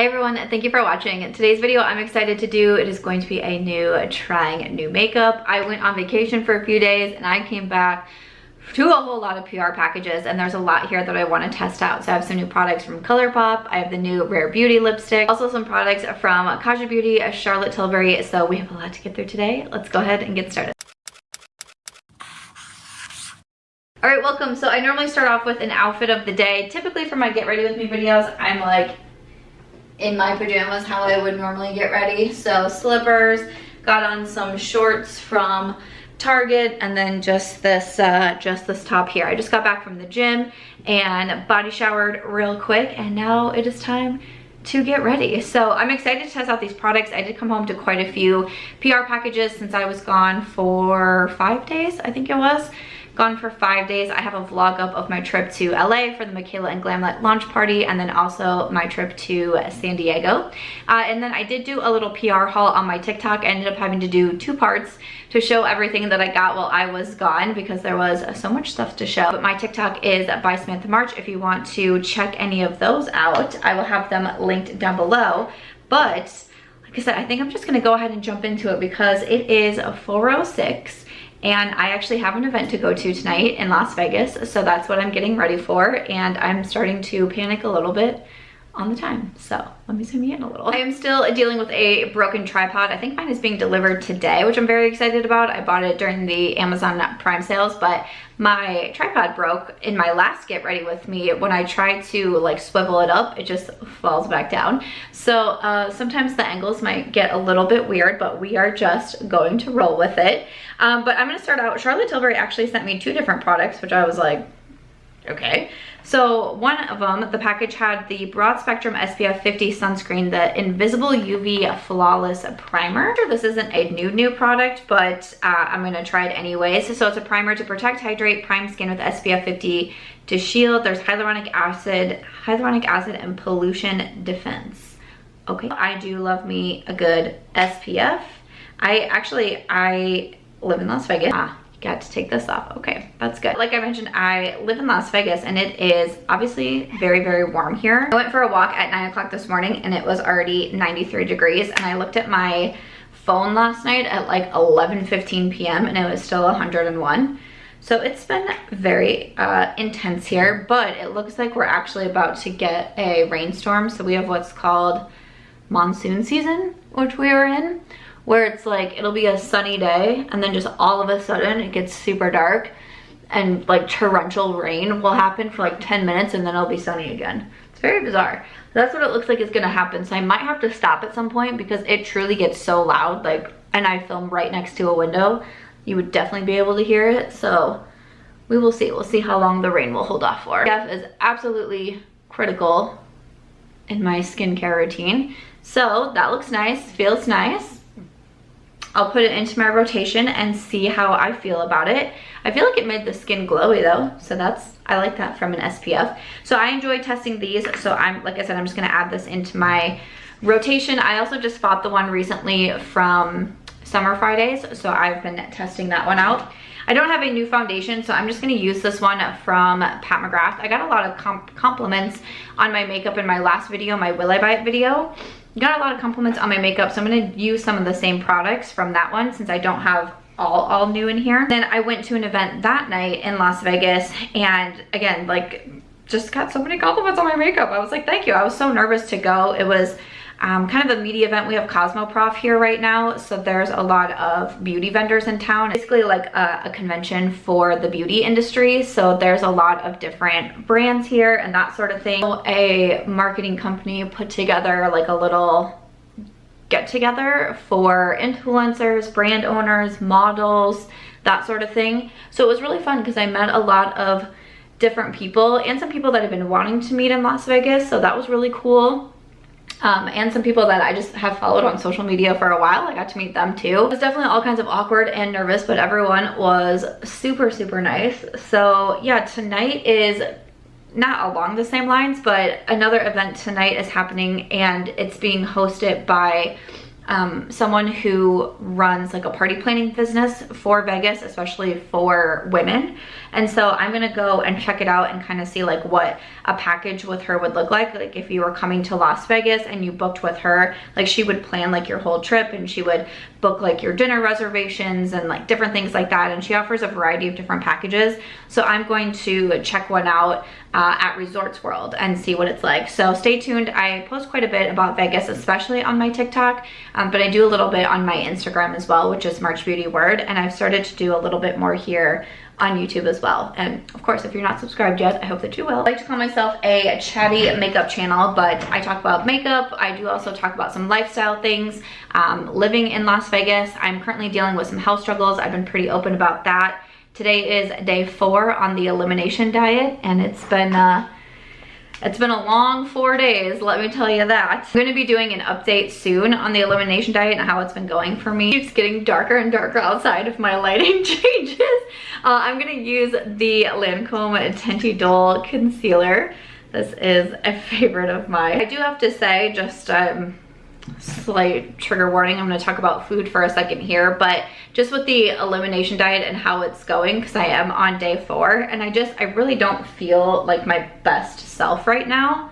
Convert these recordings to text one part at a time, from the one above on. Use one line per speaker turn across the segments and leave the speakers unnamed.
Hey everyone, thank you for watching. Today's video I'm excited to do, it is going to be a new trying new makeup. I went on vacation for a few days and I came back to a whole lot of PR packages, and there's a lot here that I want to test out. So I have some new products from Colourpop, I have the new Rare Beauty lipstick, also some products from Kaja Beauty, Charlotte Tilbury. So we have a lot to get through today. Let's go ahead and get started. All right, welcome. So I normally start off with an outfit of the day. Typically for my get ready with me videos, I'm like in my pajamas how I would normally get ready. So slippers, got on some shorts from Target, and then just this top here. I just got back from the gym and body showered real quick, and now it is time to get ready. So I'm excited to test out these products. I did come home to quite a few PR packages since I was gone for 5 days, I think it was. Gone for 5 days. I have a vlog up of my trip to LA for the Michaela and Glamlet launch party, and then also my trip to San Diego. And then I did do a little PR haul on my TikTok. I ended up having to do 2 parts to show everything that I got while I was gone because there was so much stuff to show. But my TikTok is BY SAMANTHA MARCH if you want to check any of those out. I will have them linked down below. But like I said, I think I'm just gonna go ahead and jump into it because it is 4:06. And I actually have an event to go to tonight in Las Vegas, so that's what I'm getting ready for, and I'm starting to panic a little bit on the time, so let me zoom you in a little. I am still dealing with a broken tripod. I think mine is being delivered today, which I'm very excited about. I bought it during the Amazon Prime sales, but my tripod broke in my last get ready with me. When I try to like swivel it up, it just falls back down. So sometimes the angles might get a little bit weird, but we are just going to roll with it. But I'm gonna start out, Charlotte Tilbury actually sent me 2 different products, which I was like, okay. So one of them, the package had the broad spectrum SPF 50 sunscreen, the invisible UV flawless primer. This isn't a new product, but I'm gonna try it anyways. So it's a primer to protect, hydrate, prime skin with SPF 50 to shield. There's hyaluronic acid and pollution defense. Okay, I do love me a good SPF. I live in Las Vegas. Got to take this off. Okay, that's good. Like I mentioned, I live in Las Vegas and it is obviously very, very warm here. I went for a walk at 9 o'clock this morning and it was already 93 degrees, and I looked at my phone last night at like 11:15 p.m. and it was still 101. So it's been very intense here, but it looks like we're actually about to get a rainstorm. So we have what's called monsoon season, which we are in, where it's like it'll be a sunny day and then just all of a sudden it gets super dark and like torrential rain will happen for like 10 minutes and then it'll be sunny again. It's very bizarre. That's what it looks like is gonna happen. So I might have to stop at some point because it truly gets so loud, like, and I film right next to a window. You would definitely be able to hear it. So we will see. We'll see how long the rain will hold off for. SPF is absolutely critical in my skincare routine. So that looks nice, feels nice. I'll put it into my rotation and see how I feel about it. I feel like it made the skin glowy though, so I like that from an SPF. So I enjoy testing these, so like I said, I'm just gonna add this into my rotation. I also just bought the one recently from Summer Fridays, so I've been testing that one out. I don't have a new foundation, so I'm just gonna use this one from Pat McGrath. I got a lot of compliments on my makeup in my last video, my Will I Buy It video. Got a lot of compliments on my makeup, so I'm gonna use some of the same products from that one since I don't have all new in here. Then I went to an event that night in Las Vegas, and again, like, just got so many compliments on my makeup. I was like, thank you. I was so nervous to go. It was kind of a media event. We have Cosmoprof here right now, so there's a lot of beauty vendors in town. Basically like a convention for the beauty industry, so there's a lot of different brands here and that sort of thing. A marketing company put together like a little get together for influencers, brand owners, models, that sort of thing. So it was really fun because I met a lot of different people and some people that I've been wanting to meet in Las Vegas, so that was really cool. And some people that I just have followed on social media for a while. I got to meet them too. It was definitely all kinds of awkward and nervous, but everyone was super, super nice. So yeah, tonight is not along the same lines, but another event tonight is happening and it's being hosted by someone who runs like a party planning business for Vegas, especially for women. And so I'm gonna go and check it out and kind of see like what a package with her would look like. Like if you were coming to Las Vegas and you booked with her, like she would plan like your whole trip and she would book like your dinner reservations and like different things like that. And she offers a variety of different packages. So I'm going to check one out at Resorts World and see what it's like. So stay tuned. I post quite a bit about Vegas, especially on my TikTok, but I do a little bit on my Instagram as well, which is March Beauty Word. And I've started to do a little bit more here on YouTube as well. And of course, if you're not subscribed yet, I hope that you will. I like to call myself a chatty makeup channel, but I talk about makeup. I do also talk about some lifestyle things. Living in Las Vegas, I'm currently dealing with some health struggles. I've been pretty open about that. Today is day 4 on the elimination diet, and it's been a long 4 days, let me tell you that. I'm going to be doing an update soon on the elimination diet and how it's been going for me. It's getting darker and darker outside if my lighting changes. I'm going to use the Lancome Tint Idole concealer. This is a favorite of mine. I do have to say, just slight trigger warning, I'm going to talk about food for a second here, but just with the elimination diet and how it's going, because I am on day 4 and I really don't feel like my best self right now.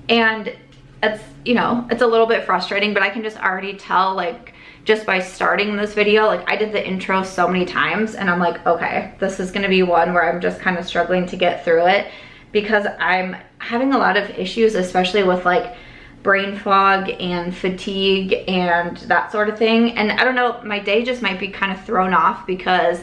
And it's, you know, it's a little bit frustrating, but I can just already tell, like, just by starting this video, like I did the intro so many times and I'm like, okay, this is going to be one where I'm just kind of struggling to get through it because I'm having a lot of issues, especially with like brain fog and fatigue and that sort of thing. And I don't know, my day just might be kind of thrown off because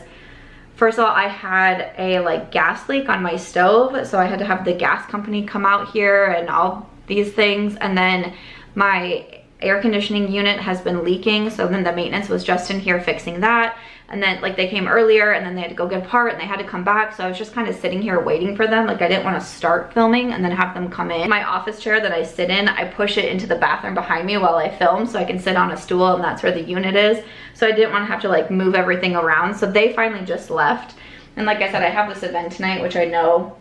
first of all, I had a like gas leak on my stove, so I had to have the gas company come out here and all these things. And then my air conditioning unit has been leaking, so then the maintenance was just in here fixing that. And then like they came earlier and then they had to go get a part and they had to come back, so I was just kind of sitting here waiting for them. Like I didn't want to start filming and then have them come in. My office chair that I sit in, I push it into the bathroom behind me while I film so I can sit on a stool, and that's where the unit is. So I didn't want to have to like move everything around. So they finally just left. And like I said, I have this event tonight, which I know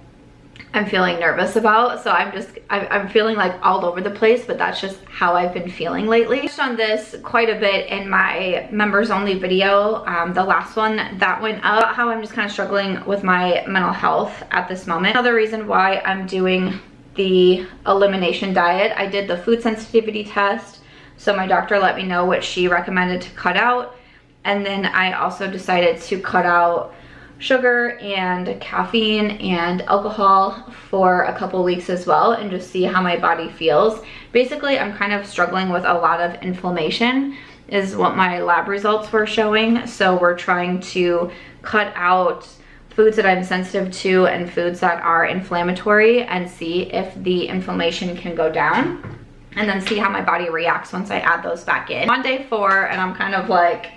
I'm feeling nervous about, so I'm feeling like all over the place, but that's just how I've been feeling lately. I touched on this quite a bit in my members only video, the last one that went up, how I'm just kind of struggling with my mental health at this moment. Another reason why I'm doing the elimination diet, I did the food sensitivity test, so my doctor let me know what she recommended to cut out, and then I also decided to cut out sugar and caffeine and alcohol for a couple weeks as well, and just see how my body feels. Basically, I'm kind of struggling with a lot of inflammation is what my lab results were showing. So we're trying to cut out foods that I'm sensitive to and foods that are inflammatory and see if the inflammation can go down, and then see how my body reacts once I add those back in. I'm on day 4 and I'm kind of like,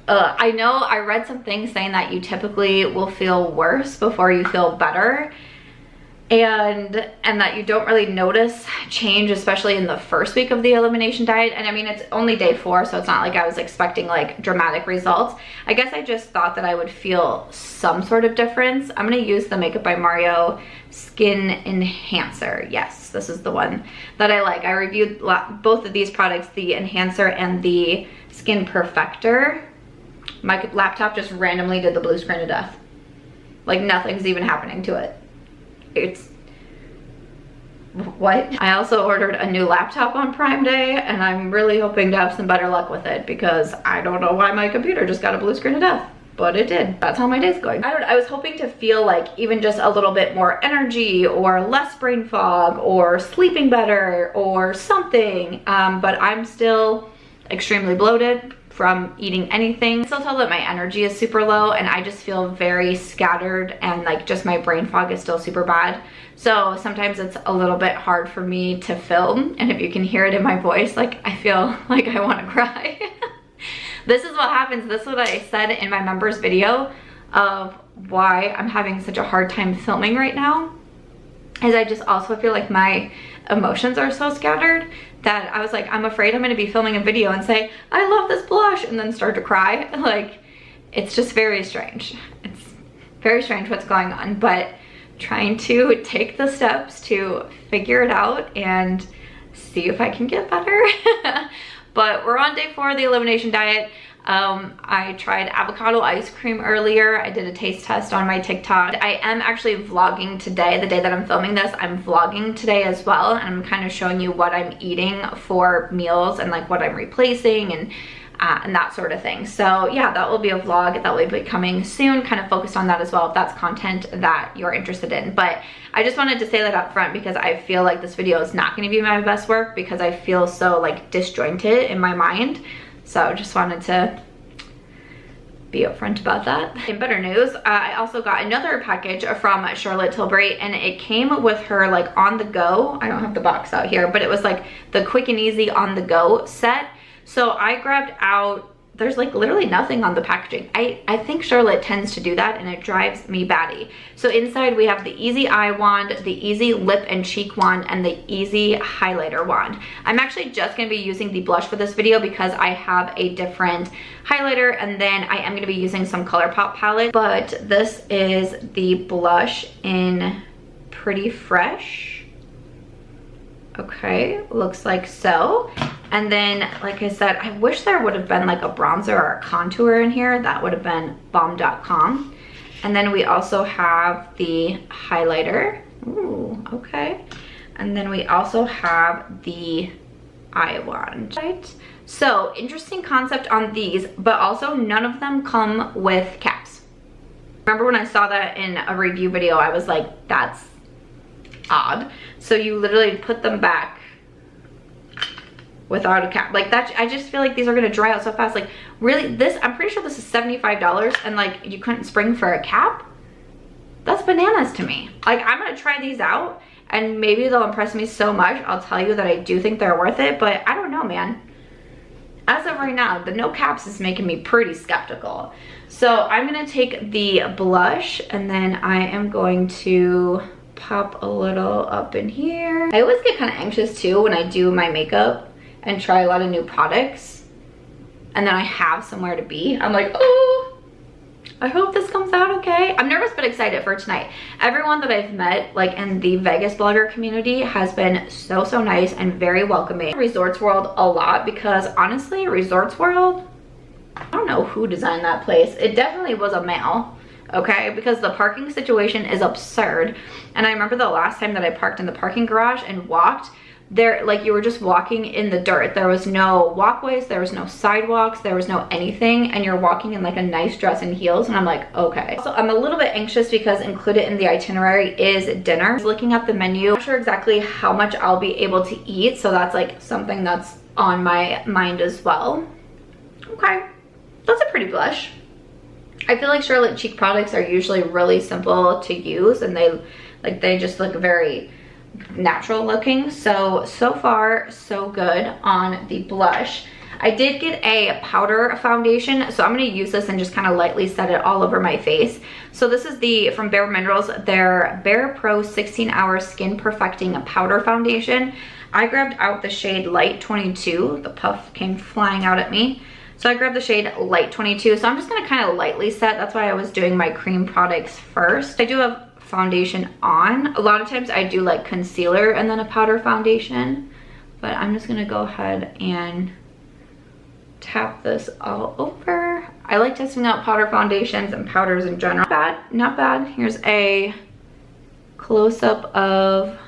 I know I read some things saying that you typically will feel worse before you feel better, and that you don't really notice change, especially in the first week of the elimination diet. And I mean, it's only day 4, so it's not like I was expecting like dramatic results. I guess I just thought that I would feel some sort of difference. I'm gonna use the Makeup by Mario Skin Enhancer. Yes, this is the one that I like. I reviewed both of these products, the Enhancer and the Skin Perfector. My laptop just randomly did the blue screen of death. Like nothing's even happening to it. It's, what? I also ordered a new laptop on Prime Day, and I'm really hoping to have some better luck with it because I don't know why my computer just got a blue screen of death, but it did. That's how my day's going. I was hoping to feel like even just a little bit more energy or less brain fog or sleeping better or something, but I'm still extremely bloated from eating anything. I still tell that my energy is super low and I just feel very scattered, and like just my brain fog is still super bad. So sometimes it's a little bit hard for me to film, and if you can hear it in my voice, like I feel like I want to cry. This is what happens. This is what I said in my members video of why I'm having such a hard time filming right now, is I just also feel like my emotions are so scattered that I was like, I'm afraid I'm gonna be filming a video and say, I love this blush, and then start to cry. Like, it's just very strange. It's very strange what's going on, but trying to take the steps to figure it out and see if I can get better. But we're on day 4 of the elimination diet. I tried avocado ice cream earlier. I did a taste test on my TikTok. I am actually vlogging today. The day that I'm filming this, I'm vlogging today as well. And I'm kind of showing you what I'm eating for meals and like what I'm replacing and that sort of thing. So yeah, that will be a vlog that will be coming soon, kind of focused on that as well, if that's content that you're interested in. But I just wanted to say that up front because I feel like this video is not going to be my best work because I feel so like disjointed in my mind. So just wanted to be upfront about that. In better news, I also got another package from Charlotte Tilbury, and it came with her like on the go. I don't have the box out here, but it was like the quick and easy on the go set. So I grabbed out, there's like literally nothing on the packaging. I think Charlotte tends to do that and it drives me batty. So inside we have the Easy Eye Wand, the Easy Lip and Cheek Wand, and the Easy Highlighter Wand. I'm actually just gonna be using the blush for this video because I have a different highlighter, and then I am gonna be using some Colourpop palette. But this is the blush in Pretty Fresh. Okay, looks like so. And then, like I said, I wish there would have been like a bronzer or a contour in here. That would have been bomb.com. And then we also have the highlighter. Ooh, okay. And then we also have the eye wand. Right? So, interesting concept on these, but also none of them come with caps. Remember when I saw that in a review video, I was like, that's odd. So you literally put them back without a cap like that. I just feel like these are gonna dry out so fast. Like really, this, I'm pretty sure this is $75 and like you couldn't spring for a cap. That's bananas to me. Like I'm gonna try these out and maybe they'll impress me so much. I'll tell you that I do think they're worth it, but I don't know, man. As of right now, the no caps is making me pretty skeptical. So I'm gonna take the blush and then I am going to pop a little up in here. I always get kind of anxious too when I do my makeup and try a lot of new products and then I have somewhere to be. I'm like, oh, I hope this comes out okay. I'm nervous but excited for tonight. Everyone that I've met like in the Vegas blogger community has been so nice and very welcoming. Resorts World a lot because honestly, Resorts World, I don't know who designed that place. It definitely was a male. Okay, because the parking situation is absurd. And I remember the last time that I parked in the parking garage and walked there, like you were just walking in the dirt. There was no walkways, there was no sidewalks, there was no anything, and you're walking in like a nice dress and heels, and I'm like, okay. So I'm a little bit anxious because included in the itinerary is dinner. I was looking at the menu, I'm not sure exactly how much I'll be able to eat, so that's like something that's on my mind as well. Okay, that's a pretty blush. I feel like Charlotte cheek products are usually really simple to use and they just look very natural looking. So far so good on the blush. I did get a powder foundation, so I'm going to use this and just kind of lightly set it all over my face. So this is from Bare Minerals, their Bare Pro 16-Hour Skin Perfecting Powder Foundation. I grabbed out the shade Light 22. The puff came flying out at me. So I grabbed the shade Light 22. So I'm just going to kind of lightly set. That's why I was doing my cream products first. I do have foundation on. A lot of times I do like concealer and then a powder foundation. But I'm just going to go ahead and tap this all over. I like testing out powder foundations and powders in general. Not bad, not bad. Here's a close-up of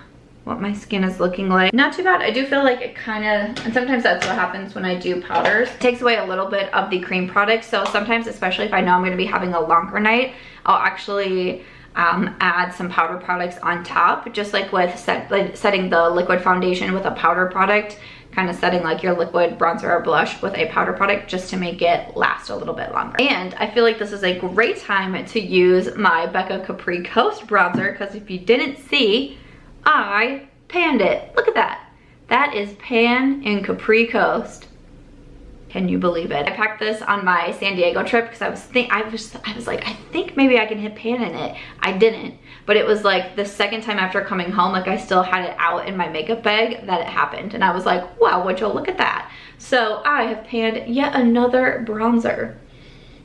what my skin is looking like. Not too bad. I do feel like it kind of, and sometimes that's what happens when I do powders. It takes away a little bit of the cream product. So sometimes, especially if I know I'm going to be having a longer night, I'll actually add some powder products on top, just like with setting the liquid foundation with a powder product, kind of setting like your liquid bronzer or blush with a powder product just to make it last a little bit longer. And I feel like this is a great time to use my Becca Capri Coast bronzer, because if you didn't see, I panned it. Look at that. That is pan in Capri Coast. Can you believe it? I packed this on my San Diego trip because I was like, I think maybe I can hit pan in it. I didn't, but it was like the second time after coming home, like I still had it out in my makeup bag that it happened. And I was like, wow, would you look at that? So I have panned yet another bronzer.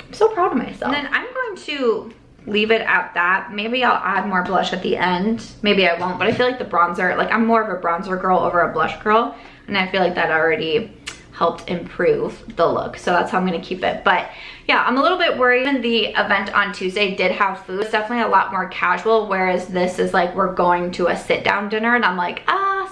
I'm so proud of myself. And then I'm going to leave it at that. Maybe I'll add more blush at the end. Maybe I won't, but I feel like the bronzer, like I'm more of a bronzer girl over a blush girl, and I feel like that already helped improve the look. So that's how I'm gonna keep it. But yeah, I'm a little bit worried. Even the event on Tuesday did have food. It's definitely a lot more casual, whereas this is like we're going to a sit down dinner, and I'm like,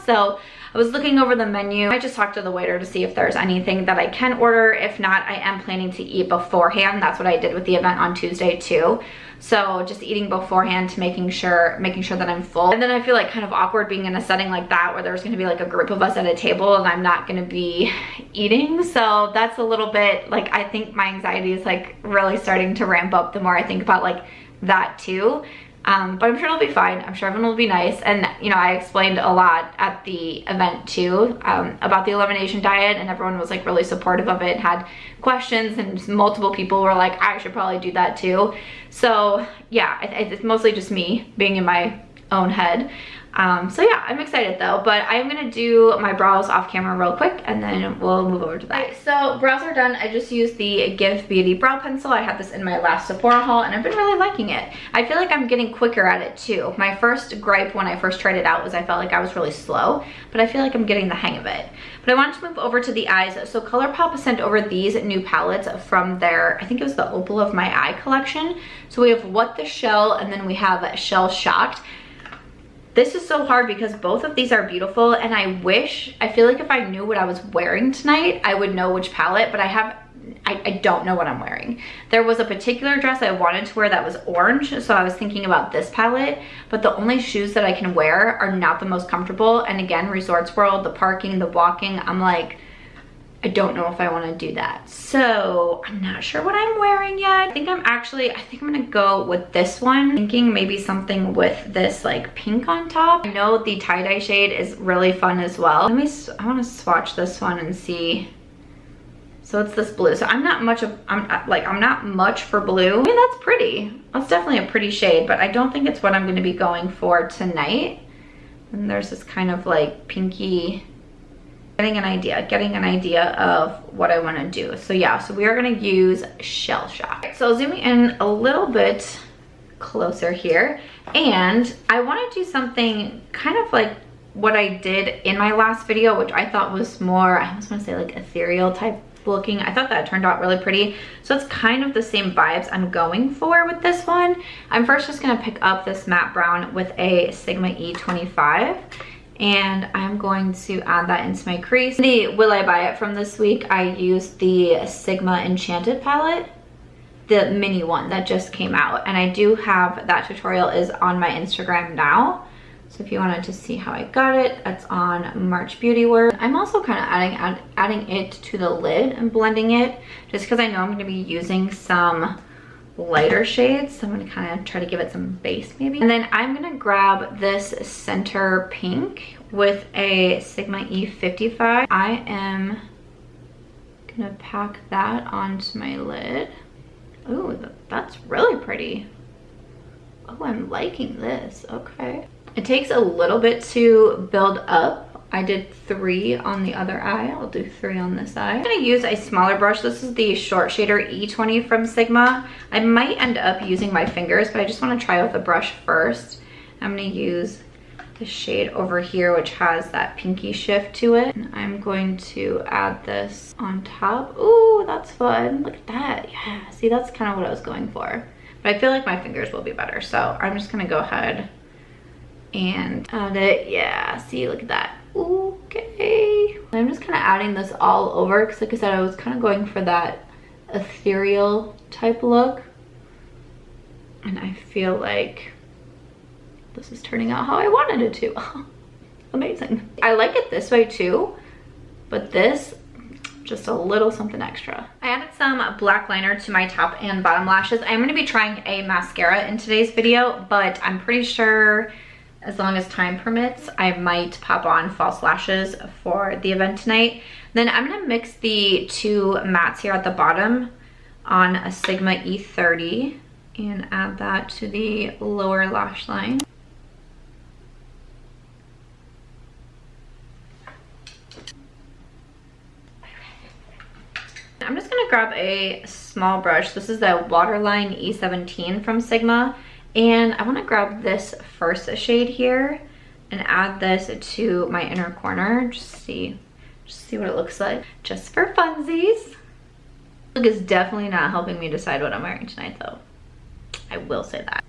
so I was looking over the menu. I just talked to the waiter to see if there's anything that I can order. If not, I am planning to eat beforehand. That's what I did with the event on Tuesday too. So just eating beforehand to making sure that I'm full. And then I feel like kind of awkward being in a setting like that where there's gonna be like a group of us at a table and I'm not gonna be eating. So that's a little bit like, I think my anxiety is like really starting to ramp up the more I think about like that too. But I'm sure it'll be fine. I'm sure everyone will be nice. And you know, I explained a lot at the event too, about the elimination diet, and everyone was like really supportive of it, had questions, and multiple people were like, I should probably do that too. So yeah, it's mostly just me being in my own head. So yeah, I'm excited though, but I'm gonna do my brows off camera real quick and then we'll move over to that. Okay, so brows are done. I just used the Gxve Beauty brow pencil. I had this in my last Sephora haul and I've been really liking it. I feel like I'm getting quicker at it too. My first gripe when I first tried it out was I felt like I was really slow, but I feel like I'm getting the hang of it. But I wanted to move over to the eyes. So Colourpop sent over these new palettes from their, I think it was the Opal of My Eye collection. So we have What the Shell and then we have Shell Shocked. This is so hard because both of these are beautiful, and I feel like if I knew what I was wearing tonight, I would know which palette, but I don't know what I'm wearing. There was a particular dress I wanted to wear that was orange, so I was thinking about this palette, but the only shoes that I can wear are not the most comfortable. And again, Resorts World, the parking, the walking, I'm like, I don't know if I want to do that. So I'm not sure what I'm wearing yet. I think I'm gonna go with this one. Thinking maybe something with this like pink on top. I know the tie-dye shade is really fun as well. I want to swatch this one and see. So it's this blue. So I'm not much for blue. I mean, that's pretty. That's definitely a pretty shade, but I don't think it's what I'm gonna be going for tonight. And there's this kind of like pinky, getting an idea of what I want to do. So yeah, so we are going to use Shell Shock. So zooming in a little bit closer here, and I want to do something kind of like what I did in my last video, which I thought was more, I almost want to say like ethereal type looking. I thought that turned out really pretty. So it's kind of the same vibes I'm going for with this one. I'm first just going to pick up this matte brown with a Sigma E25. And I'm going to add that into my crease. The Will I Buy It from this week, I used the Sigma Enchanted palette, the mini one that just came out. And I do have, that tutorial is on my Instagram now. So if you wanted to see how I got it, that's on March Beauty Work. I'm also kind of adding it to the lid and blending it, just because I know I'm going to be using some lighter shades, so I'm going to kind of try to give it some base maybe. And then I'm going to grab this center pink with a Sigma E55. I am going to pack that onto my lid. Ooh, that's really pretty. Oh, I'm liking this. Okay. It takes a little bit to build up. I did 3 on the other eye. I'll do 3 on this eye. I'm gonna use a smaller brush. This is the Short Shader E20 from Sigma. I might end up using my fingers, but I just wanna try with a brush first. I'm gonna use the shade over here, which has that pinky shift to it. And I'm going to add this on top. Ooh, that's fun. Look at that, yeah. See, that's kind of what I was going for. But I feel like my fingers will be better. So I'm just gonna go ahead and add it. Yeah, see, look at that. Okay. I'm just kind of adding this all over because like I said, I was kind of going for that ethereal type look. And I feel like this is turning out how I wanted it to. Amazing. I like it this way too, but this, just a little something extra. I added some black liner to my top and bottom lashes. I'm gonna be trying a mascara in today's video, but I'm pretty sure as long as time permits, I might pop on false lashes for the event tonight. Then I'm gonna mix the 2 mattes here at the bottom on a Sigma E30 and add that to the lower lash line. I'm just gonna grab a small brush. This is the Waterline E17 from Sigma. And I wanna grab this first shade here and add this to my inner corner. Just see what it looks like. Just for funsies. Look is definitely not helping me decide what I'm wearing tonight though. I will say that.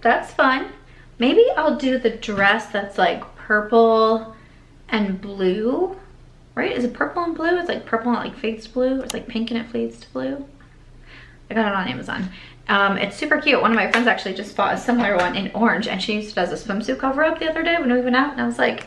That's fun. Maybe I'll do the dress that's like purple and blue. Right? Is it purple and blue? It's like purple and it like fades to blue. It's like pink and it fades to blue. I got it on Amazon. It's super cute. One of my friends actually just bought a similar one in orange, and she does a swimsuit cover up the other day when we went out, and I was like,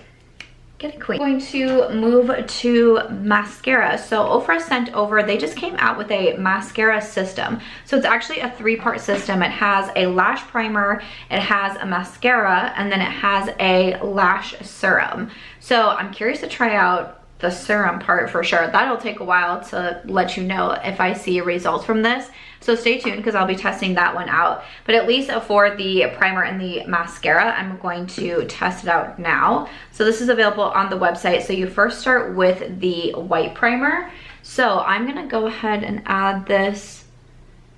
get it, queen. I'm going to move to mascara. So Ofra sent over, they just came out with a mascara system. So it's actually a 3-part system. It has a lash primer, it has a mascara, and then it has a lash serum. So I'm curious to try out the serum part for sure. That'll take a while to let you know if I see results from this. So stay tuned because I'll be testing that one out. But at least for the primer and the mascara, I'm going to test it out now. So this is available on the website. So you first start with the white primer. So I'm gonna go ahead and add this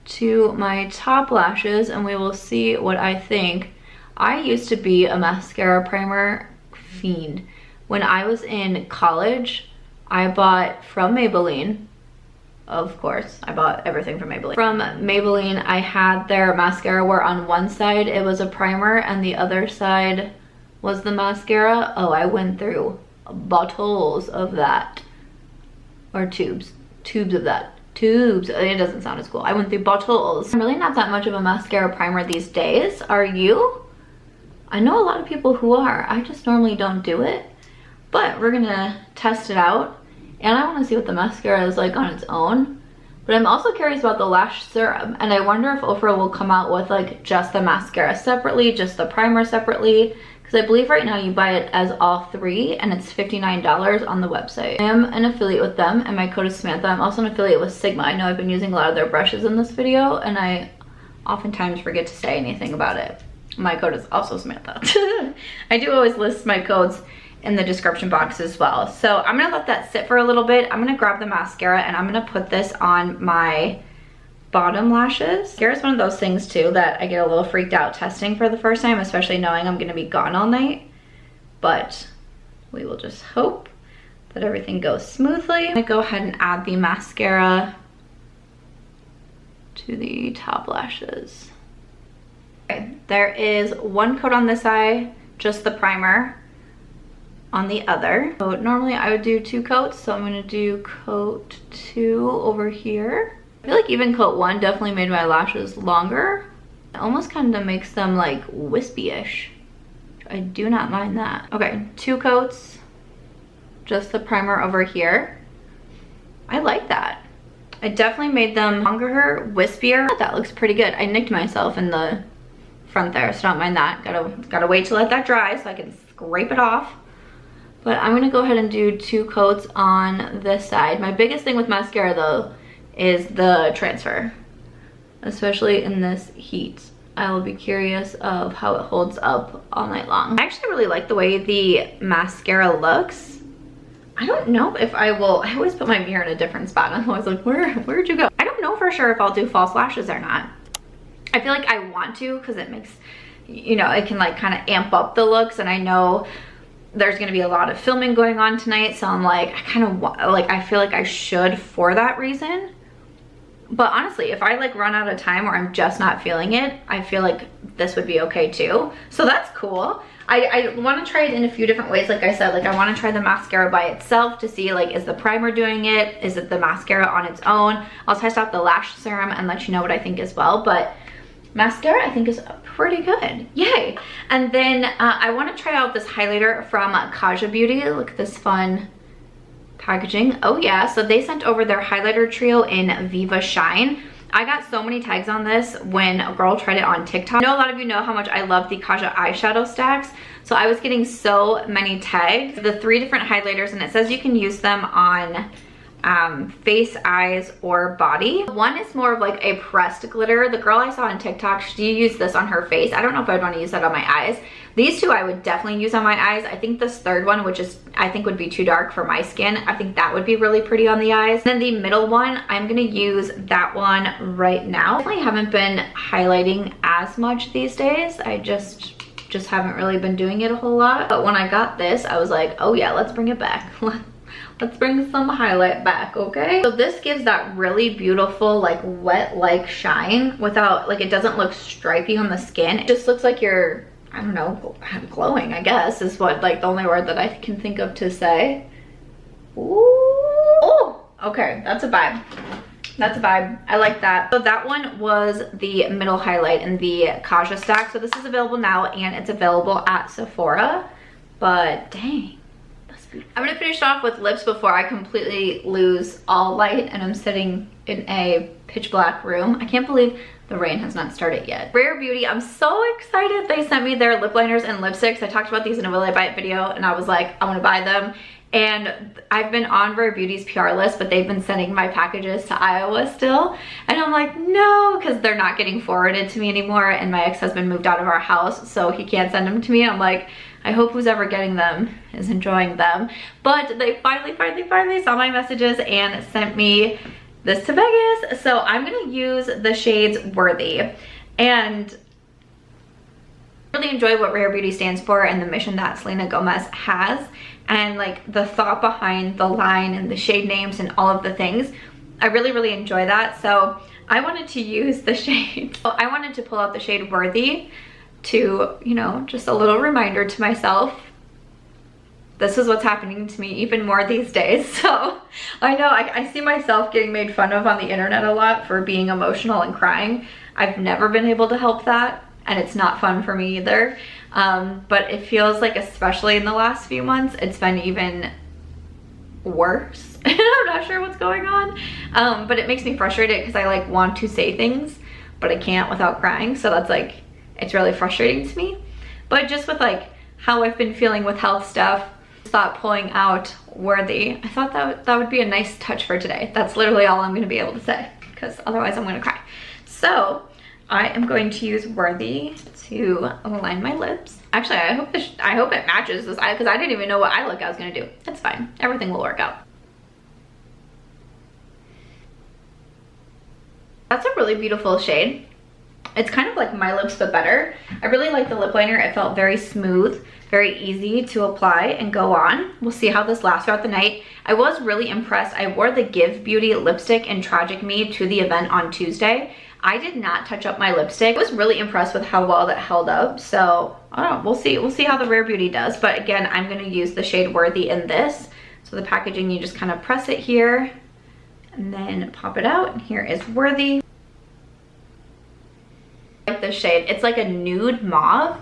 to my top lashes and we will see what I think. I used to be a mascara primer fiend. When I was in college, I bought from Maybelline, of course, I bought everything from Maybelline. From Maybelline, I had their mascara where on one side it was a primer and the other side was the mascara. Oh, I went through bottles of that. Or tubes of that. Tubes, it doesn't sound as cool. I went through bottles. I'm really not that much of a mascara primer these days. Are you? I know a lot of people who are. I just normally don't do it. But we're gonna test it out, and I want to see what the mascara is like on its own. But I'm also curious about the lash serum, and I wonder if Ofra will come out with like just the mascara separately, just the primer separately, because I believe right now you buy it as all 3 and it's $59 on the website. I am an affiliate with them and my code is Samantha. I'm also an affiliate with Sigma. I know I've been using a lot of their brushes in this video and I oftentimes forget to say anything about it. My code is also Samantha. I do always list my codes in the description box as well. So I'm gonna let that sit for a little bit. I'm gonna grab the mascara and I'm gonna put this on my bottom lashes. Mascara is one of those things too that I get a little freaked out testing for the first time, especially knowing I'm gonna be gone all night. But we will just hope that everything goes smoothly. I'm gonna go ahead and add the mascara to the top lashes. Okay, there is one coat on this eye, just the primer on the other. So normally I would do 2 coats, so I'm gonna do coat 2 over here. I feel like even coat 1 definitely made my lashes longer. It almost kind of makes them like wispy-ish. I do not mind that. Okay, 2 coats, just the primer over here. I like that. I definitely made them longer, wispier. That looks pretty good. I nicked myself in the front there, so don't mind that. Gotta wait to let that dry so I can scrape it off. But I'm gonna go ahead and do 2 coats on this side. My biggest thing with mascara though is the transfer, especially in this heat. I will be curious of how it holds up all night long. I actually really like the way the mascara looks. I don't know if I will, I always put my mirror in a different spot. I'm always like, where'd you go? I don't know for sure if I'll do false lashes or not. I feel like I want to because it makes, you know, it can like kind of amp up the looks, and I know there's gonna be a lot of filming going on tonight, so I'm like, I kind of like, I feel like I should for that reason. But honestly, if I like run out of time or I'm just not feeling it, I feel like this would be okay too. So that's cool. I want to try it in a few different ways. Like I said, like I want to try the mascara by itself to see like, is the primer doing it? Is it the mascara on its own? I'll test out the lash serum and let you know what I think as well. But mascara I think is pretty good. Yay. And then I want to try out this highlighter from Kaja Beauty. Look at this fun packaging. Oh yeah, so they sent over their highlighter trio in Viva Shine. I got so many tags on this when a girl tried it on TikTok. I know a lot of you know how much I love the Kaja eyeshadow stacks, so I was getting so many tags. The 3 different highlighters, and it says you can use them on face, eyes, or body. One is more of like a pressed glitter. The girl I saw on TikTok, she used this on her face. I don't know if I'd want to use that on my eyes. These two I would definitely use on my eyes. I think this third one, which is I think would be too dark for my skin, I think that would be really pretty on the eyes. And then the middle one, I'm gonna use that one right now. Definitely haven't been highlighting as much these days. I just haven't really been doing it a whole lot. But when I got this, I was like, oh yeah, let's bring it back. Let's bring some highlight back, okay? So this gives that really beautiful, like wet-like shine without, like, it doesn't look stripy on the skin. It just looks like you're, I don't know, glowing, I guess, is what, like, the only word that I can think of to say. Ooh. Oh, okay, that's a vibe. That's a vibe. I like that. So that one was the middle highlight in the Kaja stack. So this is available now and it's available at Sephora. But dang. I'm gonna finish off with lips before I completely lose all light and I'm sitting in a pitch black room. I can't believe the rain has not started yet. Rare Beauty, I'm so excited. They sent me their lip liners and lipsticks. I talked about these in a Will I Buy It video and I was like, I wanna buy them. And I've been on Rare Beauty's PR list, but they've been sending my packages to Iowa still. And I'm like, no, because they're not getting forwarded to me anymore. And my ex-husband moved out of our house, so he can't send them to me. I'm like, I hope who's ever getting them is enjoying them. But they finally saw my messages and sent me this to Vegas. So I'm gonna use the shades Worthy. And I really enjoy what Rare Beauty stands for and the mission that Selena Gomez has. And like the thought behind the line and the shade names and all of the things. I really enjoy that. So I wanted to use the shade. I wanted to pull out the shade Worthy to, you know, just a little reminder to myself. This is what's happening to me even more these days. So I know I see myself getting made fun of on the internet a lot for being emotional and crying. I've never been able to help that. And it's not fun for me either. But it feels like, especially in the last few months, it's been even worse. I'm not sure what's going on. But it makes me frustrated because I like want to say things, but I can't without crying. So that's like, it's really frustrating to me. But just with like how I've been feeling with health stuff, thought pulling out Worthy. I thought that would be a nice touch for today. That's literally all I'm gonna be able to say because otherwise I'm gonna cry. So I am going to use Worthy to align my lips. Actually, I hope it matches this eye because I didn't even know what eye look I was gonna do. It's fine. Everything will work out. That's a really beautiful shade. It's kind of like my lips but better. I really like the lip liner. It felt very smooth, very easy to apply and go on. We'll see how this lasts throughout the night. I was really impressed. I wore the Give Beauty lipstick in Tragic Me to the event on Tuesday. I did not touch up my lipstick. I was really impressed with how well that held up. So I don't know, we'll see. We'll see how the Rare Beauty does. But again, I'm gonna use the shade Worthy in this. So the packaging, you just kind of press it here and then pop it out. And here is Worthy. I like this shade. It's like a nude mauve.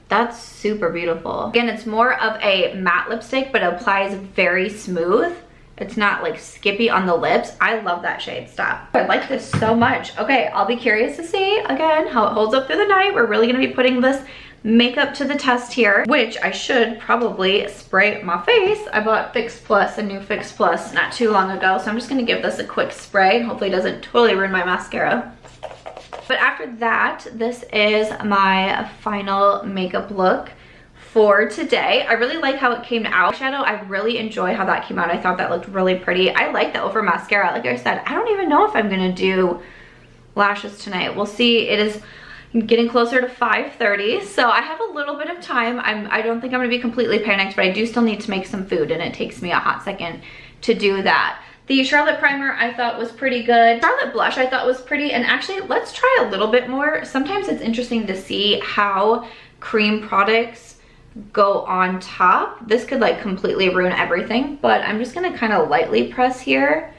That's super beautiful. Again, it's more of a matte lipstick, but it applies very smooth. It's not like skippy on the lips. I love that shade. Stop. I like this so much. Okay, I'll be curious to see again how it holds up through the night. We're really gonna be putting this makeup to the test here, which I should probably spray my face. I bought Fix Plus, a new Fix Plus, not too long ago. So I'm just gonna give this a quick spray. Hopefully it doesn't totally ruin my mascara. But after that, this is my final makeup look for today. I really like how it came out. Shadow, I really enjoy how that came out. I thought that looked really pretty. I like the Ofra mascara. Like I said, I don't even know if I'm gonna do lashes tonight. We'll see. It is getting closer to 5:30, so I have a little bit of time. I don't think I'm gonna be completely panicked, but I do still need to make some food and it takes me a hot second to do that. The Charlotte primer I thought was pretty good. Charlotte blush I thought was pretty, and actually let's try a little bit more. Sometimes it's interesting to see how cream products go on top. This could like completely ruin everything, but I'm just gonna kind of lightly press here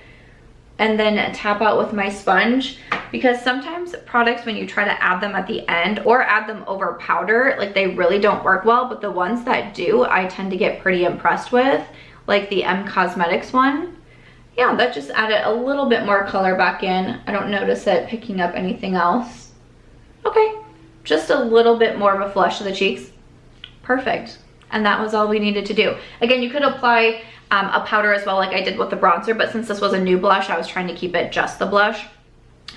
and then tap out with my sponge, because sometimes products, when you try to add them at the end or add them over powder, like they really don't work well, but the ones that do, I tend to get pretty impressed with, like the M Cosmetics one. Yeah, that just added a little bit more color back in. I don't notice it picking up anything else. Okay, just a little bit more of a flush of the cheeks. Perfect. and that was all we needed to do. Again, you could apply a powder as well like I did with the bronzer, but since this was a new blush, I was trying to keep it just the blush.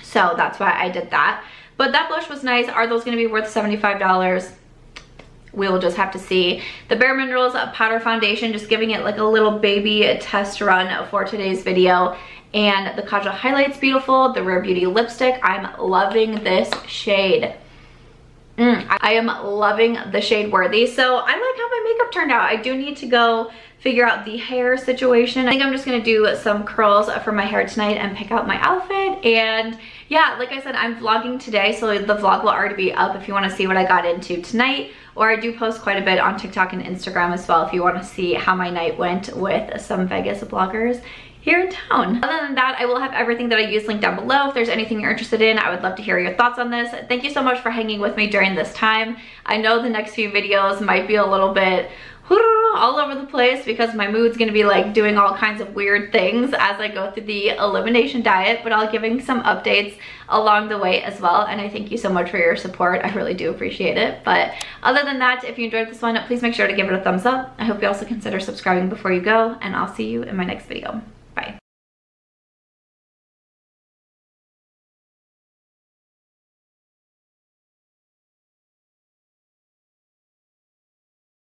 So that's why I did that. But that blush was nice. Are those gonna be worth $75? We will just have to see. The Bare Minerals Powder Foundation, just giving it like a little baby test run for today's video. And the Kaja Highlight's beautiful. The Rare Beauty lipstick, I'm loving this shade. I am loving the shade Worthy. So I like how my makeup turned out. I do need to go figure out the hair situation. I think I'm just gonna do some curls for my hair tonight and pick out my outfit. And yeah, like I said, I'm vlogging today, so the vlog will already be up if you wanna see what I got into tonight. Or I do post quite a bit on TikTok and Instagram as well if you wanna see how my night went with some Vegas bloggers here in town. Other than that, I will have everything that I use linked down below. If there's anything you're interested in, I would love to hear your thoughts on this. Thank you so much for hanging with me during this time. I know the next few videos might be a little bit all over the place because my mood's gonna be like doing all kinds of weird things as I go through the elimination diet, but I'll giving some updates along the way as well. And I thank you so much for your support. I really do appreciate it. But other than that, if you enjoyed this one, please make sure to give it a thumbs up. I hope you also consider subscribing before you go, and I'll see you in my next video.